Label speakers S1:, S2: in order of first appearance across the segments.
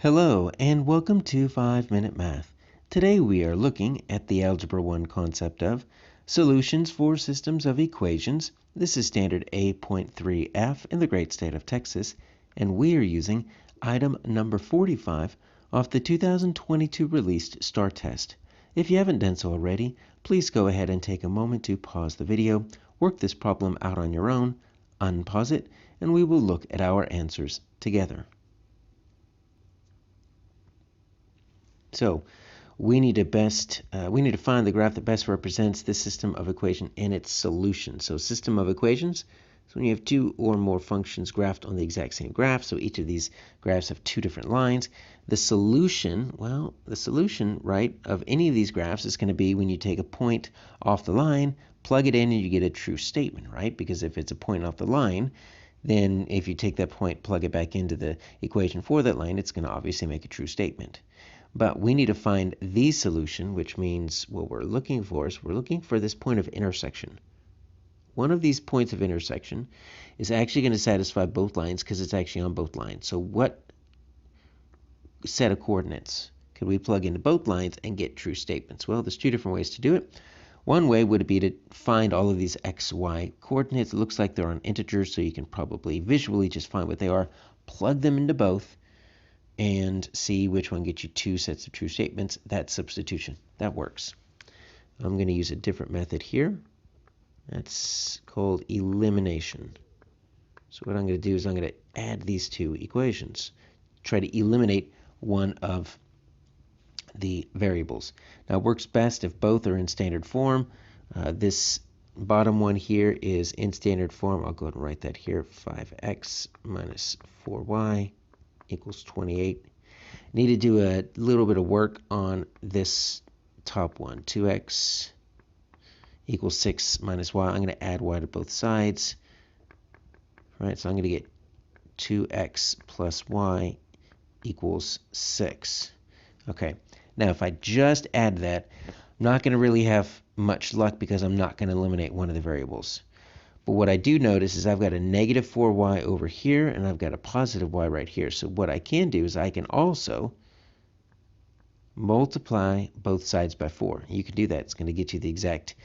S1: Hello and welcome to 5-Minute Math. Today we are looking at the Algebra 1 concept of solutions for systems of equations. This is standard A.3F in the great state of Texas, and we are using item number 45 off the 2022 released STAAR test. If you haven't done so already, please go ahead and take a moment to pause the video, work this problem out on your own, unpause it, and we will look at our answers together. So we need to find the graph that best represents this system of equation and its solution. So system of equations is when you have two or more functions graphed on the exact same graph. So each of these graphs have two different lines. The solution, right, of any of these graphs is going to be when you take a point off the line, plug it in, and you get a true statement, right? Because if it's a point off the line, then if you take that point, plug it back into the equation for that line, it's going to obviously make a true statement. But we need to find the solution, which means what we're looking for is we're looking for this point of intersection. One of these points of intersection is actually going to satisfy both lines because it's actually on both lines. So what set of coordinates could we plug into both lines and get true statements? Well, there's two different ways to do it. One way would be to find all of these x, y coordinates. It looks like they're on integers, so you can probably visually just find what they are, plug them into both, and see which one gets you two sets of true statements. That's substitution. That works. I'm going to use a different method here. That's called elimination. So what I'm going to do is I'm going to add these two equations, try to eliminate one of the variables. Now it works best if both are in standard form. This bottom one here is in standard form. I'll go ahead and write that here. 5x minus 4y equals 28. Need to do a little bit of work on this top one. 2x equals 6 minus y. I'm going to add y to both sides. All right, so I'm going to get 2x plus y equals 6. Okay, now if I just add that, I'm not going to really have much luck because I'm not going to eliminate one of the variables. But what I do notice is I've got a negative 4y over here, and I've got a positive y right here. So what I can do is I can also multiply both sides by 4. You can do that. It's going to get you the exact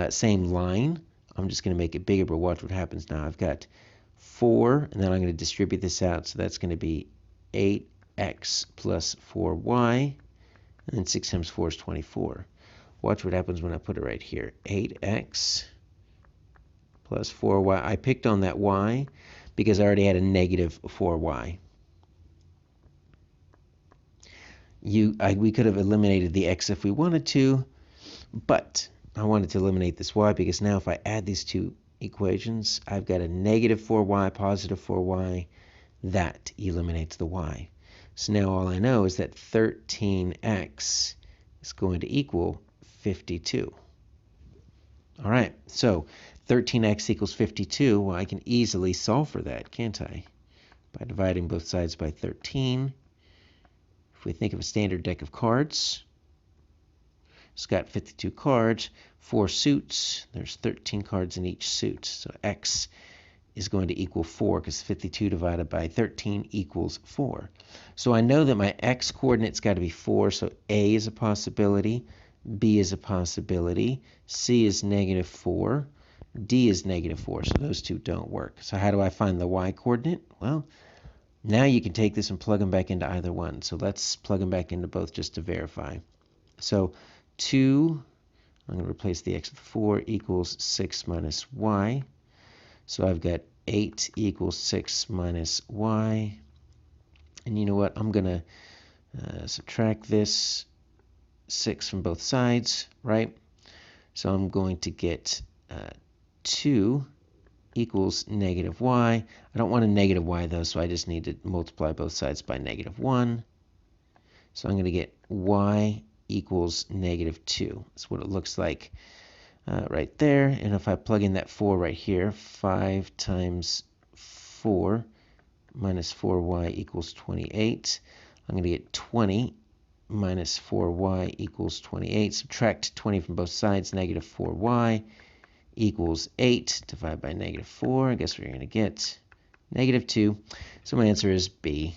S1: same line. I'm just going to make it bigger, but watch what happens now. I've got 4, and then I'm going to distribute this out. So that's going to be 8x plus 4y, and then 6 times 4 is 24. Watch what happens when I put it right here. 8x plus 4y. I picked on that y because I already had a negative 4y. We could have eliminated the x if we wanted to, but I wanted to eliminate this y because now if I add these two equations, I've got a negative 4y, positive 4y. That eliminates the y. So now all I know is that 13x is going to equal 52. All right, so 13x equals 52. Well, I can easily solve for that, can't I? By dividing both sides by 13. If we think of a standard deck of cards, it's got 52 cards, 4 suits. There's 13 cards in each suit. So x is going to equal 4 because 52 divided by 13 equals 4. So I know that my x coordinate's got to be 4, so A is a possibility, B is a possibility, C is negative 4, D is negative 4, so those two don't work. So how do I find the y coordinate? Well, now you can take this and plug them back into either one. So let's plug them back into both just to verify. So 2, I'm going to replace the x with 4, equals 6 minus y. So I've got 8 equals 6 minus y. And you know what? I'm going to subtract this 6 from both sides, right? So I'm going to get 2 equals negative y. I don't want a negative y though, so I just need to multiply both sides by negative 1. So I'm going to get y equals negative 2. That's what it looks like right there. And if I plug in that 4 right here, 5 times 4 minus 4y equals 28. I'm going to get 20 minus 4y equals 28. Subtract 20 from both sides, negative 4y equals 8. Divide by negative 4. I guess we're going to get negative 2. So my answer is B.